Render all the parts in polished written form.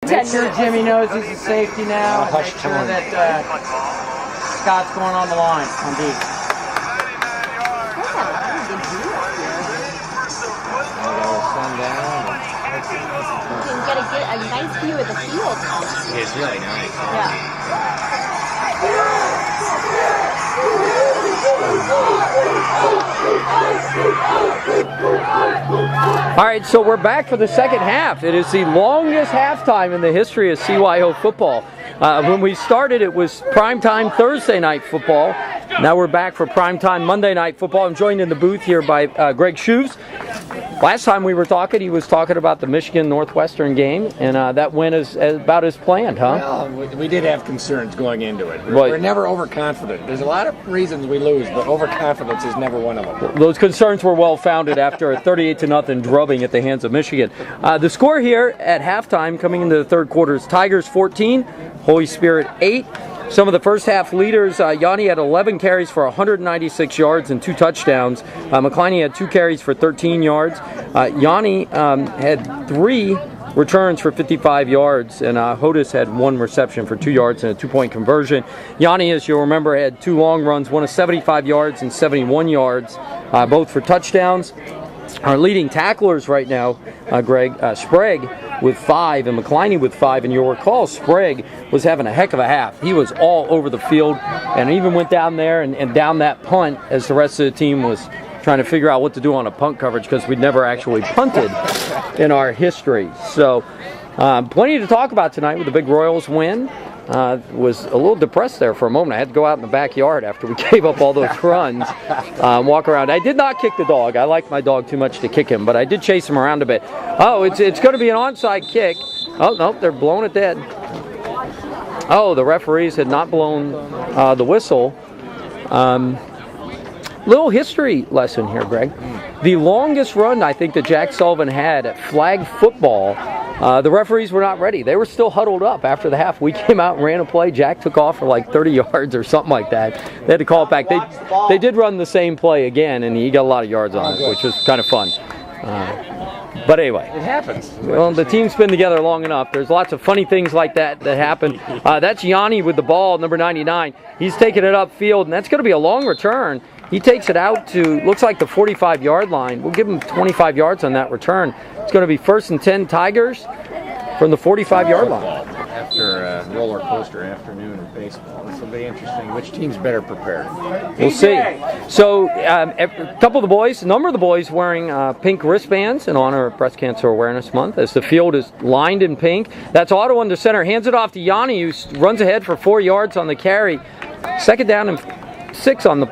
Make sure Jimmy knows he's a safety now. Make sure that Scott's going on the line on D. You can get a nice view of the field. It's really nice. Yeah. All right, so we're back for the second half. It is the longest halftime in the history of CYO football. When we started, it was primetime Thursday night football. Now we're back for primetime Monday night football. I'm joined in the booth here by Greg Shoes. Last time we were talking, he was talking about the Michigan Northwestern game, and that went about as planned, huh? Well, we did have concerns going into it. We're never overconfident. There's a lot of reasons we lose, but overconfidence is never one of them. Those concerns were well founded after a 38-0 drubbing at the hands of Michigan. The score here at halftime, coming into the third quarter, is Tigers 14, Holy Spirit 8. Some of the first half leaders, Yanni had 11 carries for 196 yards and 2 touchdowns. McCliney had 2 carries for 13 yards. Yanni had 3 returns for 55 yards, and Hodis had 1 reception for 2 yards and a 2-point conversion. Yanni, as you'll remember, had 2 long runs, one of 75 yards and 71 yards, both for touchdowns. Our leading tacklers right now, Greg, Sprague with 5 and McCliney with 5, and you'll recall Sprague was having a heck of a half. He was all over the field and even went down there and down that punt as the rest of the team was trying to figure out what to do on a punt coverage because we'd never actually punted in our history. So plenty to talk about tonight with the big Royals win. Was a little depressed there for a moment. I had to go out in the backyard after we gave up all those runs, walk around. I did not kick the dog. I like my dog too much to kick him, but I did chase him around a bit. Oh, it's going to be an onside kick. Oh, no, they're blowing it dead. Oh, the referees had not blown the whistle. Little history lesson here, Greg. The longest run I think that Jack Sullivan had at flag football, the referees were not ready. They were still huddled up after the half. We came out and ran a play. Jack took off for like 30 yards or something like that. They had to call it back. They did run the same play again, and he got a lot of yards on it, which was kind of fun. But anyway. It happens. Well, the team's been together long enough. There's lots of funny things like that happen. That's Yanni with the ball, number 99. He's taking it upfield, and that's going to be a long return. He takes it out to, looks like the 45-yard line. We'll give him 25 yards on that return. It's going to be 1st and 10 Tigers from the 45-yard line. After a roller coaster afternoon of baseball, this will be interesting. Which team's better prepared? We'll see. So a couple of the boys, a number of the boys wearing pink wristbands in honor of Breast Cancer Awareness Month as the field is lined in pink. That's Otto under center. Hands it off to Yanni, who runs ahead for 4 yards on the carry. 2nd down and 6 on the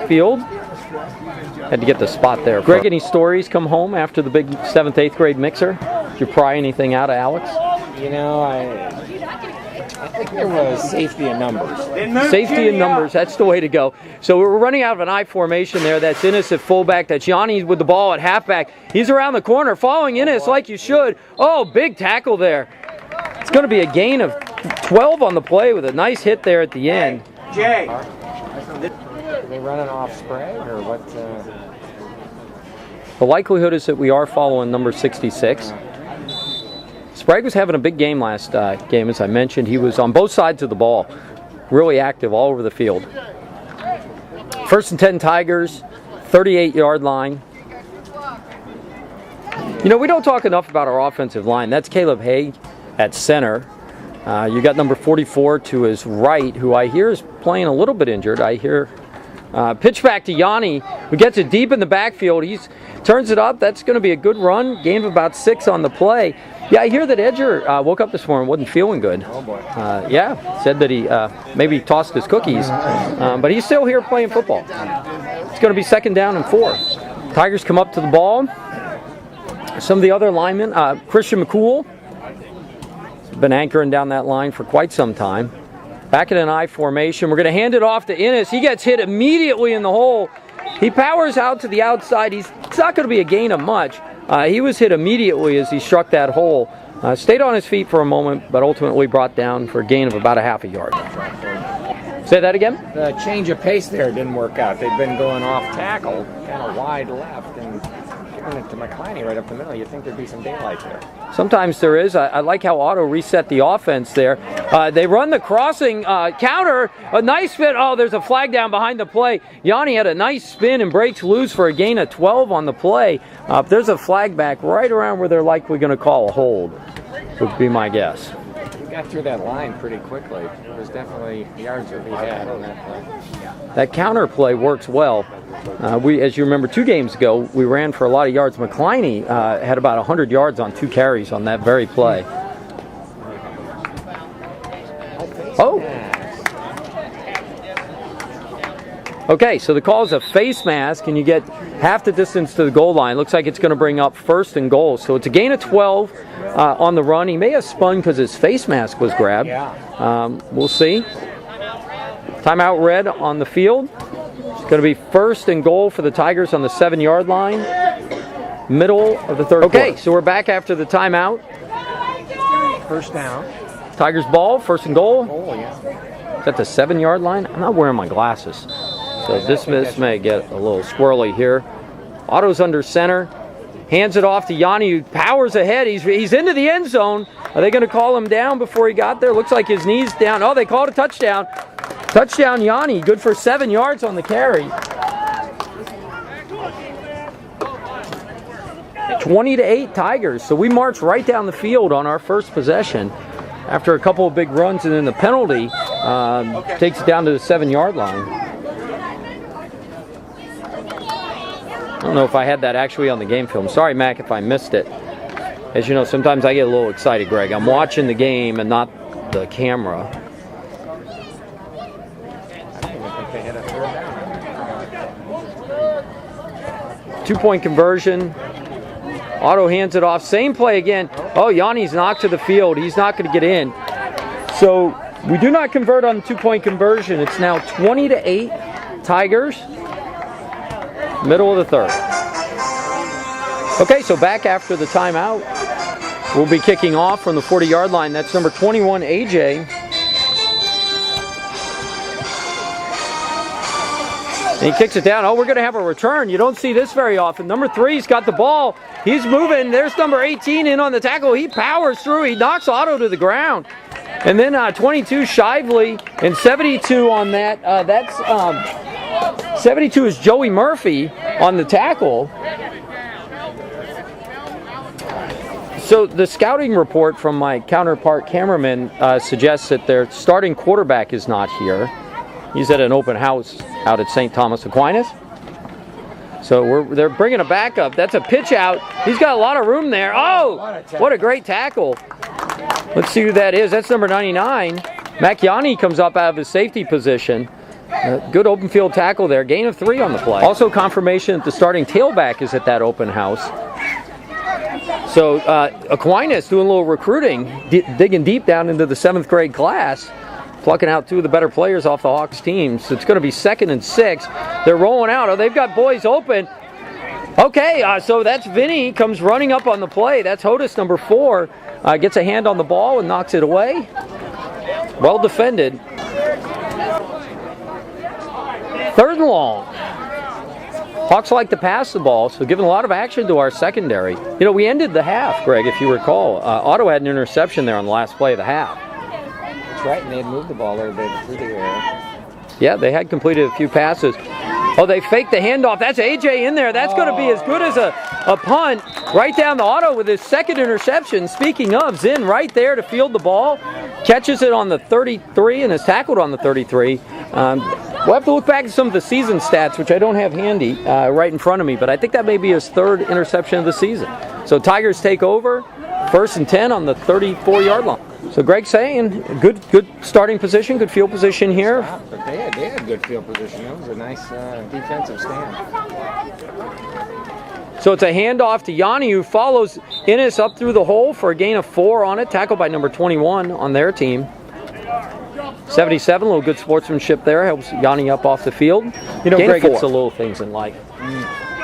field. Had to get the spot there. Greg, any stories come home after the big 7th, 8th grade mixer? Did you pry anything out of Alex? You know, I think there was safety in numbers. Safety in numbers, that's the way to go. So we're running out of an I formation there. That's Innes at fullback. That's Yanni with the ball at halfback. He's around the corner, following Innes like you should. Oh, big tackle there. It's going to be a gain of 12 on the play with a nice hit there at the end. Jay. Are they running off Sprague or what? The likelihood is that we are following number 66. Sprague was having a big game last game, as I mentioned. He was on both sides of the ball, really active all over the field. 1st and 10 Tigers, 38-yard line. You know, we don't talk enough about our offensive line. That's Caleb Hay at center. You got number 44 to his right, who I hear is playing a little bit injured. I hear pitch back to Yanni, who gets it deep in the backfield. He turns it up. That's going to be a good run. Gain of about 6 on the play. Yeah, I hear that Edger woke up this morning, wasn't feeling good. Oh, boy. Yeah, said that he maybe tossed his cookies. But he's still here playing football. It's going to be 2nd down and 4. Tigers come up to the ball. Some of the other linemen, Christian McCool, been anchoring down that line for quite some time. Back in an I formation. We're going to hand it off to Innes. He gets hit immediately in the hole. He powers out to the outside. It's not going to be a gain of much. He was hit immediately as he struck that hole. Stayed on his feet for a moment, but ultimately brought down for a gain of about a half a yard. Say that again? The change of pace there didn't work out. They've been going off tackle, kind of wide left, and Giving it to McCliney right up the middle. You'd think there'd be some daylight there. Sometimes there is. I like how Otto reset the offense there. They run the crossing counter. A nice spin. Oh, there's a flag down behind the play. Yanni had a nice spin and breaks loose for a gain of 12 on the play. There's a flag back right around where they're likely going to call a hold, would be my guess. We got through that line pretty quickly. There's definitely yards to be had on that play. That counter play works well. As you remember, 2 games ago, we ran for a lot of yards. McCliney had about 100 yards on 2 carries on that very play. Oh! Okay, so the call is a face mask, and you get half the distance to the goal line. Looks like it's going to bring up 1st and goal. So it's a gain of 12 on the run. He may have spun because his face mask was grabbed. We'll see. Timeout red on the field. It's going to be 1st and goal for the Tigers on the 7-yard line. Middle of the 3rd quarter. So we're back after the timeout. 1st down. Tigers ball, 1st and goal. Oh, yeah. Is that the 7-yard line? I'm not wearing my glasses. So this may get a little squirrely here. Otto's under center. Hands it off to Yanni, who powers ahead. He's into the end zone. Are they going to call him down before he got there? Looks like his knee's down. Oh, they called a touchdown. Touchdown Yanni, good for 7 yards on the carry. 20-8 Tigers. So we march right down the field on our first possession after a couple of big runs, and then the penalty takes it down to the 7-yard line. I don't know if I had that actually on the game film. Sorry, Mac, if I missed it. As you know, sometimes I get a little excited, Greg. I'm watching the game and not the camera. I don't even think they had a 3rd down. 2-point conversion. Otto hands it off. Same play again. Oh, Yanni's knocked to the field. He's not going to get in. So we do not convert on the 2-point conversion. It's now 20-8 Tigers. Middle of the 3rd. Okay, so back after the timeout. We'll be kicking off from the 40-yard line. That's number 21, AJ. And he kicks it down. Oh, we're going to have a return. You don't see this very often. Number 3's got the ball. He's moving. There's number 18 in on the tackle. He powers through. He knocks Otto to the ground. And then 22, Shively, and 72 on that. 72 is Joey Murphy on the tackle. So the scouting report from my counterpart cameraman suggests that their starting quarterback is not here. He's at an open house out at St. Thomas Aquinas. So they're bringing a backup. That's a pitch out. He's got a lot of room there. Oh, what a great tackle. Let's see who that is. That's number 99. Macchiani comes up out of his safety position. Good open field tackle there. Gain of 3 on the play. Also confirmation that the starting tailback is at that open house. So Aquinas doing a little recruiting, digging deep down into the 7th grade class, plucking out 2 of the better players off the Hawks team. So it's going to be 2nd and 6. They're rolling out. Oh, they've got boys open. Okay, so that's Vinny comes running up on the play. That's Hodis, number 4. Gets a hand on the ball and knocks it away. Well defended. 3rd and long. Hawks like to pass the ball, so giving a lot of action to our secondary. You know, we ended the half, Greg, if you recall. Otto had an interception there on the last play of the half. That's right, and they had moved the ball a little bit through the air. Yeah, they had completed a few passes. Oh, they faked the handoff. That's AJ in there. That's going to be as good as a punt. Right down the Otto with his 2nd interception. Speaking of, Zinn right there to field the ball. Catches it on the 33 and is tackled on the 33. We'll have to look back at some of the season stats, which I don't have handy right in front of me, but I think that may be his 3rd interception of the season. So Tigers take over, 1st and 10 on the 34-yard line. So Greg's saying good starting position, good field position here. But they had good field position. That was a nice defensive stand. So it's a handoff to Yanni, who follows Innes up through the hole for a gain of 4 on it, tackled by number 21 on their team. 77, a little good sportsmanship there, helps Yanni up off the field. You know, Greg, it's the little things in life.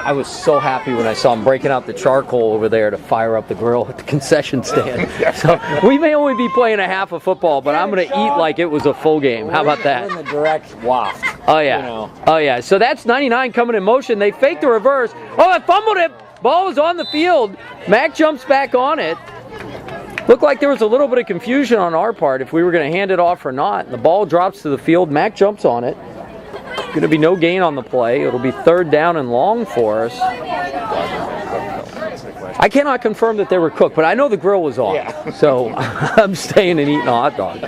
I was so happy when I saw him breaking out the charcoal over there to fire up the grill at the concession stand. So we may only be playing a half of football, but I'm going to eat like it was a full game. How about that? We're in the direct waft. Oh, yeah. You know. Oh, yeah. So that's 99 coming in motion. They faked the reverse. Oh, they fumbled it. Ball was on the field. Mac jumps back on it. Looked like there was a little bit of confusion on our part if we were going to hand it off or not. And the ball drops to the field. Mac jumps on it. Going to be no gain on the play. It'll be 3rd down and long for us. I cannot confirm that they were cooked, but I know the grill was on. Yeah. So I'm staying and eating a hot dog.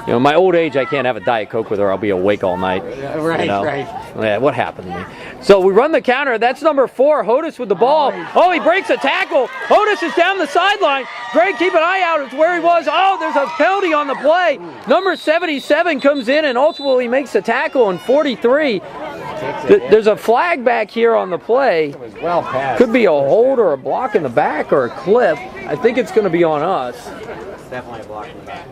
You know, my old age, I can't have a Diet Coke with her. I'll be awake all night. Right, you know? right. Yeah, what happened to me? So we run the counter. That's number 4, Hodis with the ball. Oh, he breaks a tackle. Hodis is down the sideline. Greg, keep an eye out. It's where he was. Oh, there's a penalty on the play. Number 77 comes in and ultimately makes the tackle in 43. There's a flag back here on the play. Well passed. Could be a hold or a block in the back or a clip. I think it's going to be on us. It's definitely a block in the back.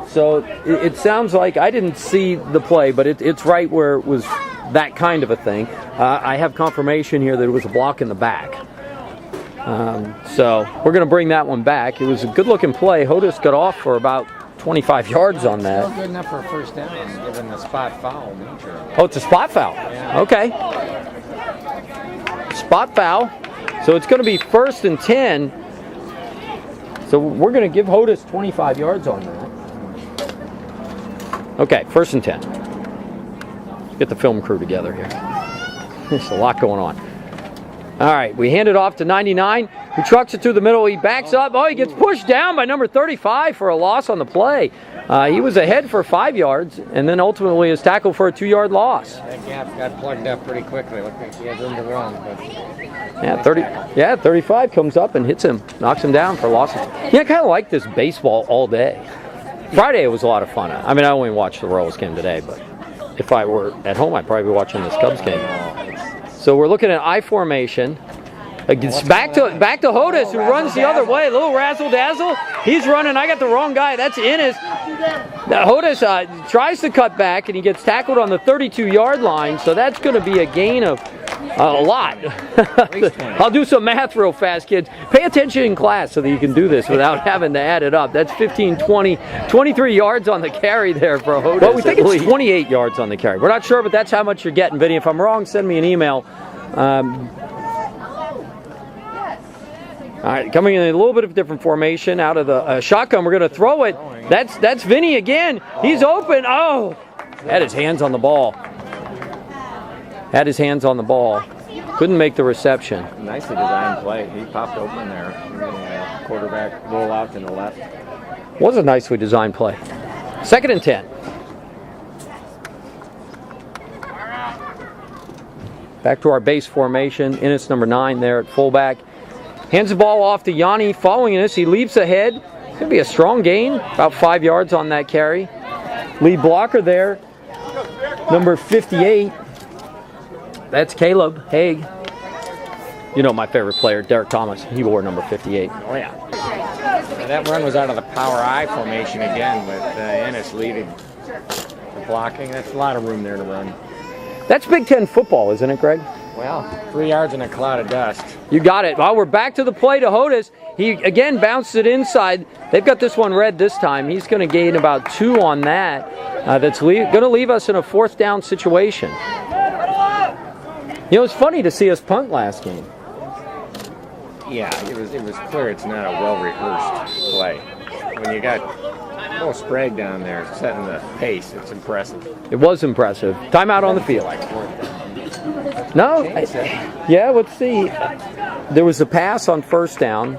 So it sounds like I didn't see the play, but it's right where it was that kind of a thing. I have confirmation here that it was a block in the back. So we're going to bring that one back. It was a good-looking play. Hodis got off for about 25 yards on that. Still good enough for a first down, given the spot foul nature. Oh, it's a spot foul. Yeah. Okay. Spot foul. So it's going to be 1st and 10. So we're going to give Hodis 25 yards on that. Okay, 1st and 10. Let's get the film crew together here. There's a lot going on. All right, we hand it off to 99, who trucks it through the middle. He backs up. Oh, he gets pushed down by number 35 for a loss on the play. He was ahead for 5 yards, and then ultimately is tackled for a 2-yard loss. That gap got plugged up pretty quickly. Looked like he had room to run. But Yeah, 35 comes up and hits him, knocks him down for a loss. Yeah, I kind of like this baseball all day. Friday was a lot of fun. I mean, I only watched the Royals game today, but if I were at home, I'd probably be watching this Cubs game. So we're looking at I formation. It's back to Hodis, who runs the other way. A little razzle-dazzle. He's running. I got the wrong guy. That's Innes. Hodis tries to cut back, and he gets tackled on the 32-yard line. So that's going to be a gain of a lot. I'll do some math real fast, kids. Pay attention in class so that you can do this without having to add it up. That's 15, 20, 23 yards on the carry there for Hodis. Well, we think it's 28 yards on the carry. We're not sure, but that's how much you're getting, Vinny. If I'm wrong, send me an email. All right, coming in a little bit of a different formation out of the shotgun. We're going to throw it. That's Vinny again. He's open. Oh, had his hands on the ball. Had his hands on the ball. Couldn't make the reception. nicely designed play. He popped open there. The quarterback roll out to the left. Was a nicely designed play. 2nd and 10. Back to our base formation. Innes number 9 there at fullback. Hands the ball off to Yanni. Following this, he leaps ahead. It's going to be a strong gain. About 5 yards on that carry. Lead blocker there. Number 58. That's Caleb Haig. You know my favorite player, Derek Thomas. He wore number 58. Oh, yeah. And that run was out of the power I formation again with Innes leading the blocking. That's a lot of room there to run. That's Big Ten football, isn't it, Greg? Well, 3 yards in a cloud of dust. You got it. Well, we're back to the play to Hodis. He, again, bounced it inside. They've got this one red this time. He's going to gain about 2 on that. That's going to leave us in a 4th down situation. You know, it's funny to see us punt last game. Yeah, it was clear it's not a well-rehearsed play. When you got little Sprague down there setting the pace, it's impressive. It was impressive. Timeout on the field. No? Yeah, let's see. There was a pass on 1st down.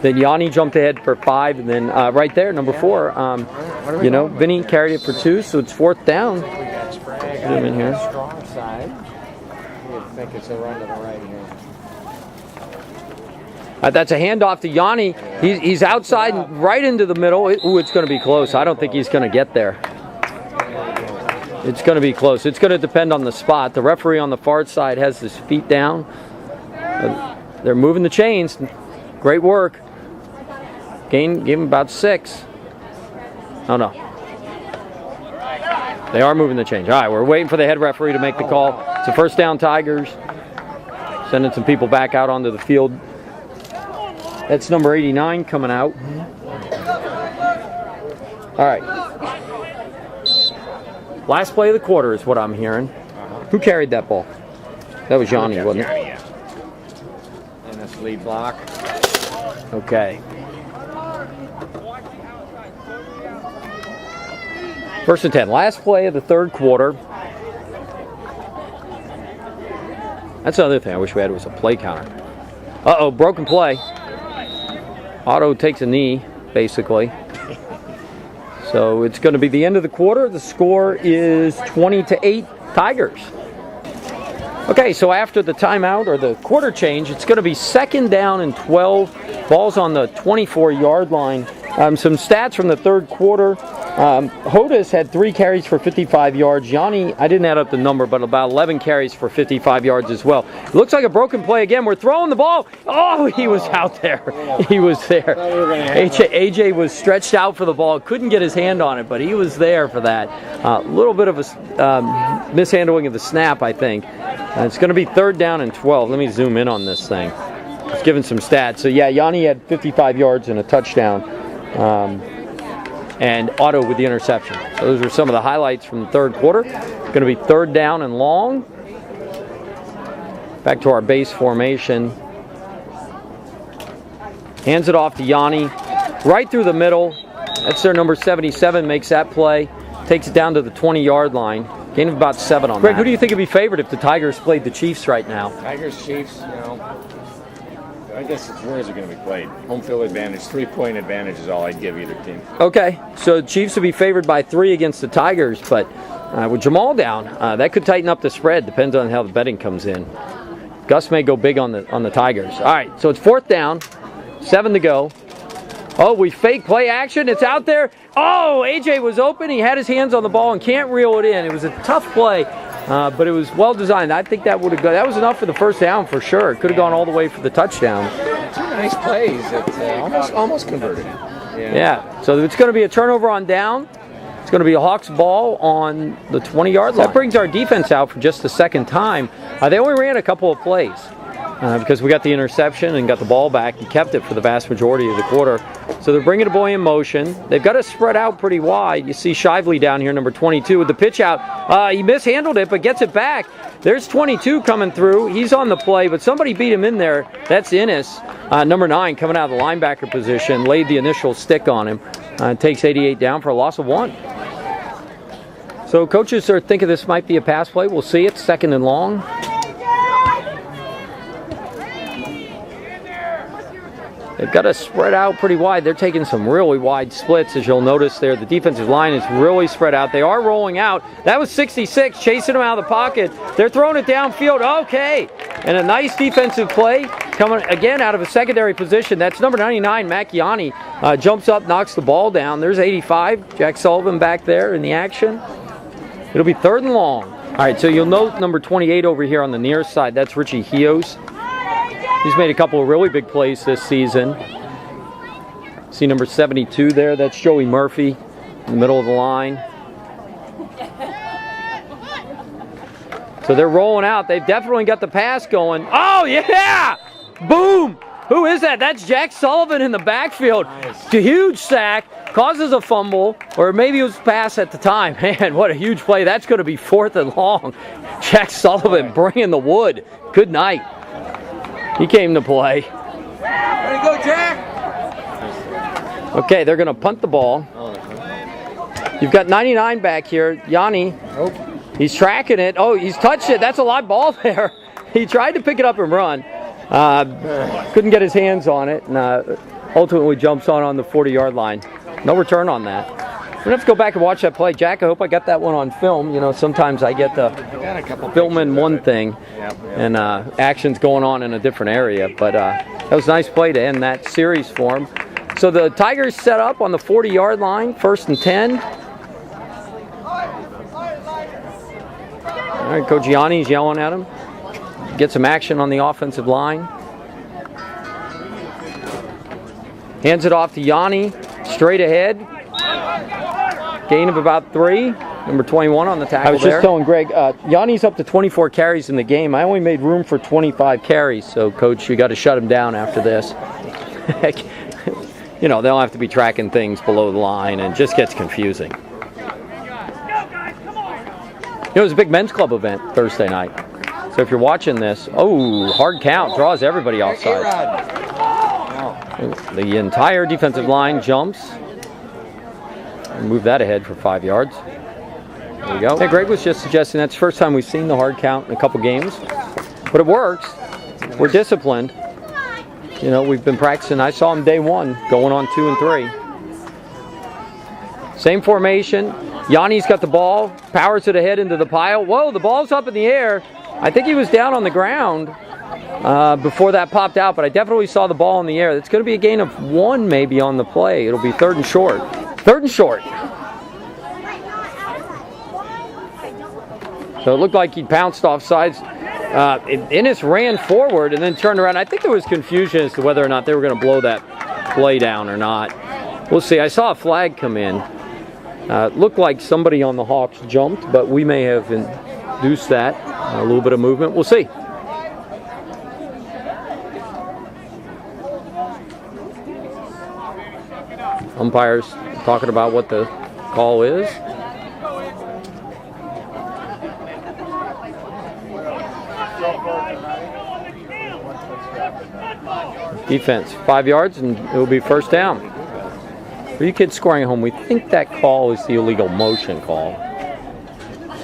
Then Yanni jumped ahead for 5, and then right there, number 4, Vinny carried it for 2, so it's 4th down. We got Sprague Put him in here. Strong side. I think it's a run to the right here. That's a handoff to Yanni. He's outside right into the middle. Ooh, it's going to be close. I don't think he's going to get there. It's going to be close. It's going to depend on the spot. The referee on the far side has his feet down. They're moving the chains. Great work. Gain him about 6. Oh, no. They are moving the chains. All right, we're waiting for the head referee to make the call. It's a 1st down Tigers. Sending some people back out onto the field. That's number 89 coming out. All right. Last play of the quarter is what I'm hearing. Who carried that ball? That was Yanni, wasn't it? Yanni, yeah. And this lead block. Okay. First and 10. Last play of the third quarter. That's another thing I wish we had was a play counter. Uh-oh, broken play. Otto takes a knee, basically. So it's going to be the end of the quarter. The score is 20-8 Tigers. Okay, so after the timeout or the quarter change, it's going to be 2nd down and 12. Ball's on the 24-yard line. Some stats from the third quarter. Hodis had 3 carries for 55 yards. Yanni, I didn't add up the number, but about 11 carries for 55 yards as well. It looks like a broken play again. We're throwing the ball. Oh, he was out there. He was there. AJ was stretched out for the ball. Couldn't get his hand on it, but he was there for that. A little bit of a mishandling of the snap, I think. It's going to be 3rd down and 12. Let me zoom in on this thing. It's giving some stats. So, yeah, Yanni had 55 yards and a touchdown. And Otto with the interception. So those are some of the highlights from the third quarter. It's going to be 3rd down and long. Back to our base formation. Hands it off to Yanni. Right through the middle. That's their number 77, makes that play. Takes it down to the 20-yard line. Gain of about 7 on Greg, that. Who do you think would be favored if the Tigers played the Chiefs right now? Tigers, Chiefs, I guess it's where is it going to be played? Home field advantage, 3-point advantage is all I'd give either team. Okay, so Chiefs would be favored by 3 against the Tigers, but with Jamal down, that could tighten up the spread. Depends on how the betting comes in. Gus may go big on the Tigers. All right, so it's 4th down, 7 to go. Oh, we fake play action. It's out there. Oh, AJ was open. He had his hands on the ball and can't reel it in. It was a tough play, but it was well designed. I think that would have gone. That was enough for the first down for sure. It could have gone all the way for the touchdown. 2 nice plays that almost converted. Yeah. So it's going to be a turnover on down. It's going to be a Hawks ball on the 20-yard line. That brings our defense out for just the 2nd time. They only ran a couple of plays. Because we got the interception and got the ball back and kept it for the vast majority of the quarter. So they're bringing a boy in motion. They've got to spread out pretty wide. You see Shively down here, number 22, with the pitch out. He mishandled it, but gets it back. There's 22 coming through. He's on the play, but somebody beat him in there. That's Innes, number 9, coming out of the linebacker position. Laid the initial stick on him. Takes 88 down for a loss of 1. So coaches are thinking this might be a pass play. We'll see. It's 2nd and long. They've got to spread out pretty wide. They're taking some really wide splits, as you'll notice there. The defensive line is really spread out. They are rolling out. That was 66, chasing them out of the pocket. They're throwing it downfield. Okay. And a nice defensive play coming, again, out of a secondary position. That's number 99, Mac Yanni. Jumps up, knocks the ball down. There's 85, Jack Sullivan back there in the action. It'll be 3rd and long. All right, so you'll note number 28 over here on the near side. That's Richie Hios. He's made a couple of really big plays this season. See number 72 there? That's Joey Murphy in the middle of the line. So they're rolling out. They've definitely got the pass going. Oh, yeah! Boom! Who is that? That's Jack Sullivan in the backfield. Nice. A huge sack, causes a fumble, or maybe it was pass at the time. Man, what a huge play. That's going to be 4th and long. Jack Sullivan bringing the wood. Good night. He came to play. Way to go, Jack! Okay, they're going to punt the ball. You've got 99 back here. Yanni. Nope. He's tracking it. Oh, he's touched it. That's a live ball there. He tried to pick it up and run. Couldn't get his hands on it. And ultimately jumps on the 40-yard line. No return on that. We're going to have to go back and watch that play. Jack, I hope I got that one on film. You know, sometimes I get the film in one thing and action's going on in a different area. But that was a nice play to end that series for him. So the Tigers set up on the 40-yard line, 1st and 10. All right, Coach Yanni's yelling at him. Get some action on the offensive line. Hands it off to Yanni, straight ahead. Gain of about 3. Number 21 on the tackle. I was just telling Greg, Yanni's up to 24 carries in the game. I only made room for 25 carries, so Coach, you got to shut him down after this. You know, they'll have to be tracking things below the line, and it just gets confusing. It was a big men's club event Thursday night. So if you're watching this, oh, hard count, draws everybody offside. The entire defensive line jumps. Move that ahead for 5 yards. There we go. Hey, Greg was just suggesting that's the first time we've seen the hard count in a couple games. But it works. We're disciplined. You know, we've been practicing. I saw him day 1 going on 2 and 3. Same formation. Yanni's got the ball, powers it ahead into the pile. Whoa, the ball's up in the air. I think he was down on the ground before that popped out, but I definitely saw the ball in the air. It's going to be a gain of 1 maybe on the play. It'll be 3rd and short. 3rd and short. So it looked like he pounced off sides. Ennis ran forward and then turned around. I think there was confusion as to whether or not they were going to blow that play down or not. We'll see. I saw a flag come in. It looked like somebody on the Hawks jumped, but we may have induced that. A little bit of movement. We'll see. Umpires talking about what the call is. Defense, 5 yards, and it will be 1st down. For you kids scoring at home, we think that call is the illegal motion call.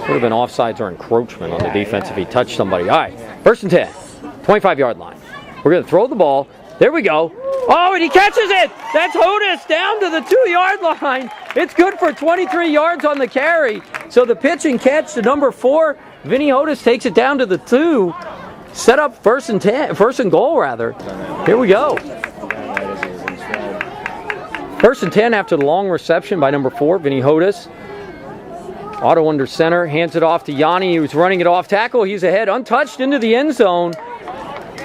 Would have been offsides or encroachment on the defense if he touched somebody. All right, 1st and 10, 25-yard line. We're going to throw the ball. There we go. Oh, and he catches it. That's Hodis down to the 2-yard line. It's good for 23 yards on the carry. So the pitch and catch to number 4, Vinny Hodis takes it down to the 2. Set up 1st and 10, 1st and goal rather. Here we go. 1st and 10 after the long reception by number 4, Vinny Hodis. Otto under center, hands it off to Yanni, who's running it off tackle. He's ahead, untouched into the end zone.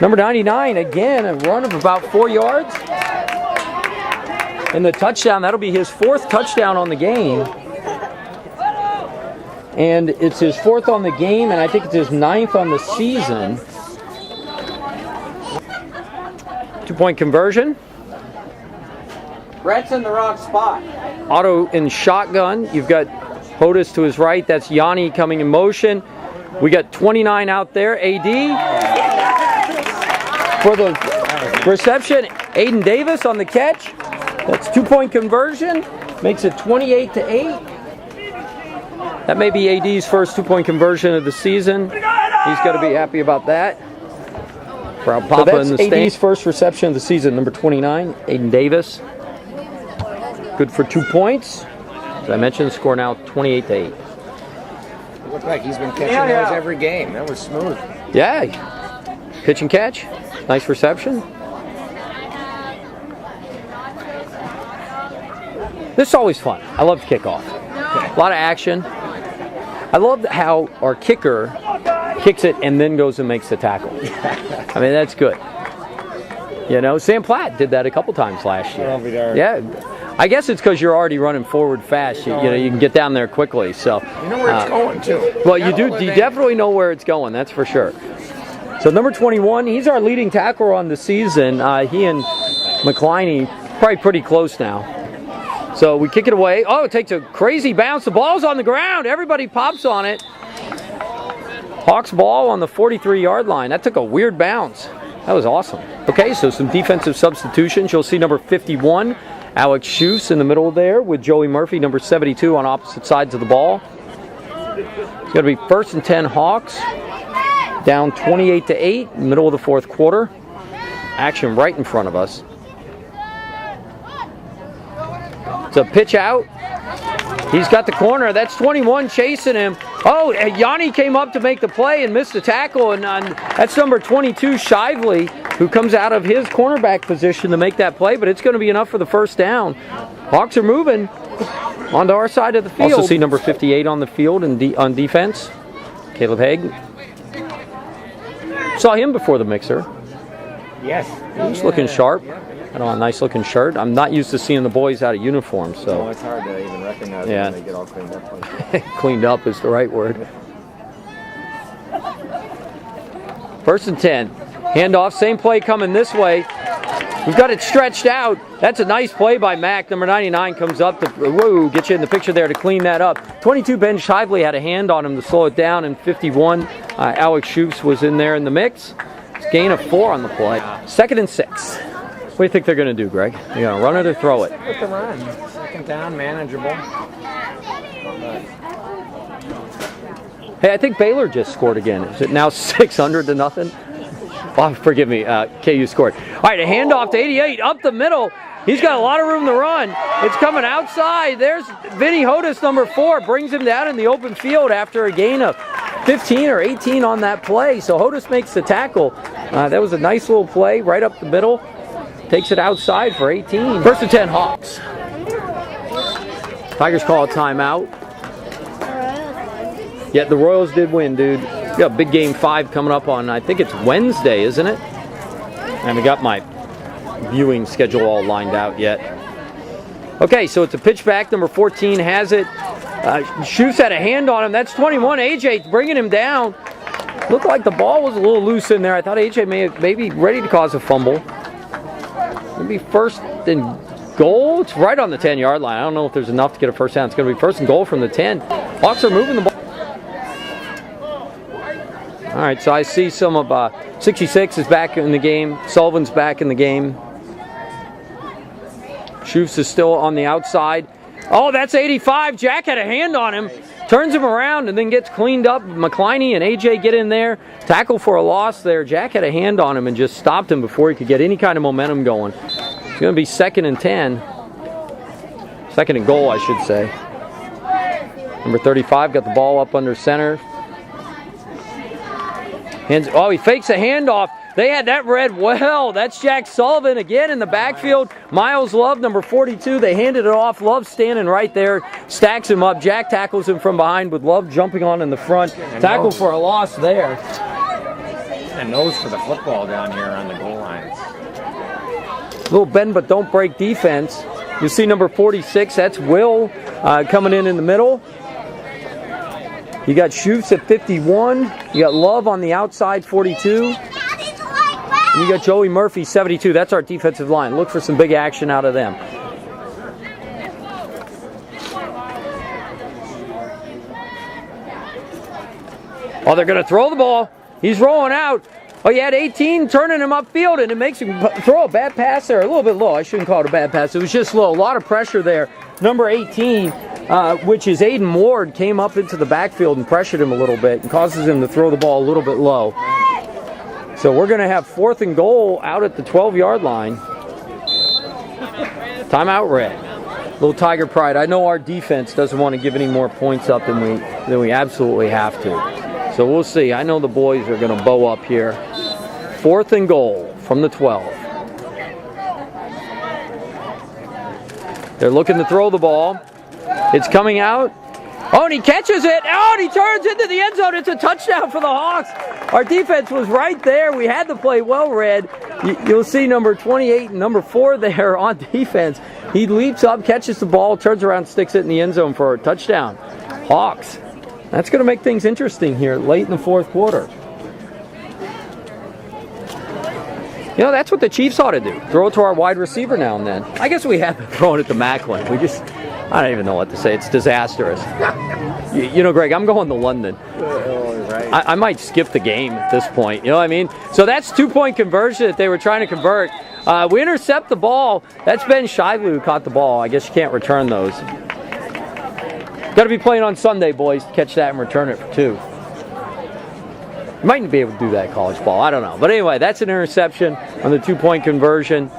Number 99, again, a run of about 4 yards. And the touchdown, that'll be his 4th touchdown on the game. And it's his 4th on the game, and I think it's his 9th on the season. 2-point conversion. Brett's in the wrong spot. Otto in shotgun. You've got Hodis to his right. That's Yanni coming in motion. We got 29 out there. AD for the reception. Aiden Davis on the catch. That's 2-point conversion. Makes it 28-8. That may be AD's first 2-point conversion of the season. He's got to be happy about that. Proud Papa in the stands. AD's first reception of the season, number 29, Aiden Davis. Good for 2 points. As I mentioned, the score now 28-8. It looked like he's been catching those every game. That was smooth. Yeah. Pitch and catch. Nice reception. This is always fun. I love kickoff. A lot of action. I love how our kicker kicks it and then goes and makes the tackle. I mean, that's good. You know, Sam Platt did that a couple times last year. Yeah. I guess it's because you're already running forward fast. You know, you can get down there quickly. So you know where it's going too. Well, you do. You definitely know where it's going. That's for sure. So number 21, he's our leading tackler on the season. He and McCliney probably pretty close now. So we kick it away. Oh, it takes a crazy bounce. The ball's on the ground. Everybody pops on it. Hawks ball on the 43-yard line. That took a weird bounce. That was awesome. Okay, so some defensive substitutions. You'll see number 51, Alex Schufs in the middle there with Joey Murphy, number 72 on opposite sides of the ball. It's going to be 1st and 10 Hawks. Down 28-8, middle of the 4th quarter. Action right in front of us. It's a pitch out. He's got the corner. That's 21 chasing him. Oh, Yanni came up to make the play and missed the tackle. And that's number 22, Shively, who comes out of his cornerback position to make that play. But it's going to be enough for the 1st down. Hawks are moving onto our side of the field. Also see number 58 on the field on defense, Caleb Haig. Saw him before the mixer. Yes. He's looking sharp. A nice looking shirt. I'm not used to seeing the boys out of uniform, so. No, it's hard to even recognize when they get all cleaned up. Cleaned up is the right word. 1st and 10. Handoff, same play coming this way. We've got it stretched out. That's a nice play by Mack. Number 99 comes up to, whoa, get you in the picture there to clean that up. 22, Ben Shively had a hand on him to slow it down, and 51, Alex Schufs was in there in the mix. Gain of 4 on the play. 2nd and 6. What do you think they're going to do, Greg? They're going to run it or throw it? With the run. 2nd down, manageable. Hey, I think Baylor just scored again. Is it now 600 to nothing? Oh, forgive me, KU scored. All right, a handoff to 88, up the middle. He's got a lot of room to run. It's coming outside. There's Vinny Hodas, number 4, brings him down in the open field after a gain of 15 or 18 on that play. So Hodas makes the tackle. That was a nice little play right up the middle. Takes it outside for 18. 1st and 10 Hawks. Tigers call a timeout. Yeah, the Royals did win, dude. We got big game 5 coming up on, I think it's Wednesday, isn't it? I haven't got my viewing schedule all lined out yet. Okay, so it's a pitch back. Number 14 has it. Schufs had a hand on him. That's 21. AJ bringing him down. Looked like the ball was a little loose in there. I thought AJ may be ready to cause a fumble. Maybe 1st and goal. It's right on the 10-yard line. I don't know if there's enough to get a first down. It's going to be 1st and goal from the 10. Hawks are moving the ball. All right, so I see some of 66 is back in the game. Sullivan's back in the game. Schufs is still on the outside. Oh, that's 85. Jack had a hand on him. Turns him around and then gets cleaned up. McCliney and AJ get in there. Tackle for a loss there. Jack had a hand on him and just stopped him before he could get any kind of momentum going. It's going to be 2nd and 10. 2nd and goal, I should say. Number 35 got the ball up under center. Oh, he fakes a handoff. They had that read well. That's Jack Sullivan again in the backfield. Miles Love, number 42. They handed it off. Love standing right there. Stacks him up. Jack tackles him from behind with Love jumping on in the front. Tackle for a loss there. And nose for the football down here on the goal lines. Little bend but don't break defense. You'll see number 46. That's Will coming in the middle. You got Schufs at 51. You got Love on the outside, 42. And you got Joey Murphy, 72. That's our defensive line. Look for some big action out of them. Oh, they're going to throw the ball. He's rolling out. Oh, you had 18 turning him upfield, and it makes him throw a bad pass there. A little bit low. I shouldn't call it a bad pass. It was just low. A lot of pressure there. Number 18, which is Aiden Ward, came up into the backfield and pressured him a little bit and causes him to throw the ball a little bit low. So we're going to have 4th and goal out at the 12-yard line. Timeout red. Little Tiger pride. I know our defense doesn't want to give any more points up than we absolutely have to. So we'll see. I know the boys are going to bow up here. 4th and goal from the 12. They're looking to throw the ball. It's coming out. Oh, and he catches it. Oh, and he turns into the end zone. It's a touchdown for the Hawks. Our defense was right there. We had the play well read. You'll see number 28 and number 4 there on defense. He leaps up, catches the ball, turns around, sticks it in the end zone for a touchdown. Hawks. That's going to make things interesting here late in the 4th quarter. You know, that's what the Chiefs ought to do. Throw it to our wide receiver now and then. I guess we have been throwing it to Macklin. I don't even know what to say. It's disastrous. You know, Greg, I'm going to London. I might skip the game at this point. You know what I mean? So that's 2-point conversion that they were trying to convert. We intercept the ball. That's Ben Shively who caught the ball. I guess you can't return those. Got to be playing on Sunday, boys, to catch that and return it for 2. You might be able to do that college ball. I don't know. But anyway, that's an interception on the 2-point conversion.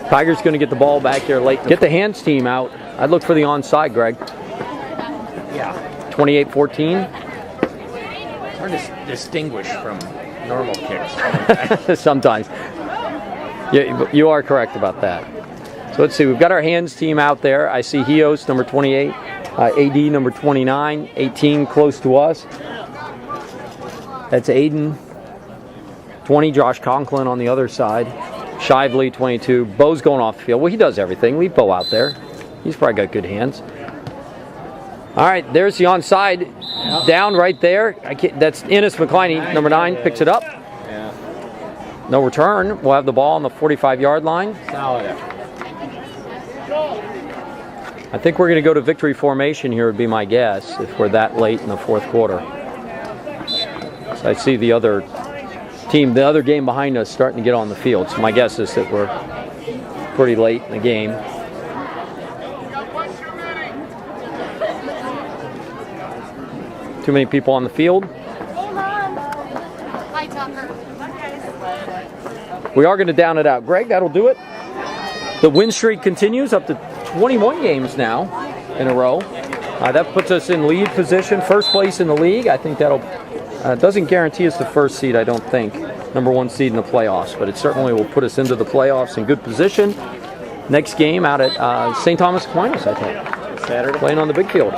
Tigers going to get the ball back here late. Get the hands team out. I'd look for the onside, Greg. Yeah. 28-14. Hard to distinguish from normal kicks. Sometimes. Yeah, you are correct about that. So let's see. We've got our hands team out there. I see Hios, number 28. AD, number 29. 18 close to us. That's Aiden. 20, Josh Conklin on the other side. Shively, 22. Bo's going off the field. Well, he does everything. Leave Bo out there. He's probably got good hands. All right, there's the onside. Down right there. That's Ennis McCliney, number 9, picks it up. No return. We'll have the ball on the 45-yard line. Solid effort. I think we're going to go to victory formation here would be my guess if we're that late in the fourth quarter. So I see the other team, the other game behind us starting to get on the field. So my guess is that we're pretty late in the game. Too many people on the field. Hey, Mom. Hi, Tucker. We are going to down it out. Greg, that'll do it. The win streak continues up to 21 games now in a row. That puts us in lead position, first place in the league. I think that'll doesn't guarantee us the first seed, I don't think. Number 1 seed in the playoffs, but it certainly will put us into the playoffs in good position. Next game out at St. Thomas Aquinas, I think. Saturday. Playing on the big field.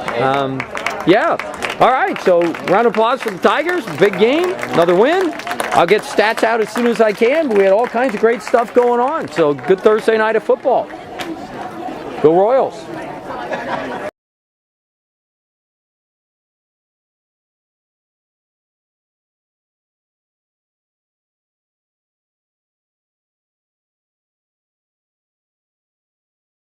Yeah. All right, so round of applause for the Tigers. Big game, another win. I'll get stats out as soon as I can, but we had all kinds of great stuff going on. So good Thursday night of football. Go Royals.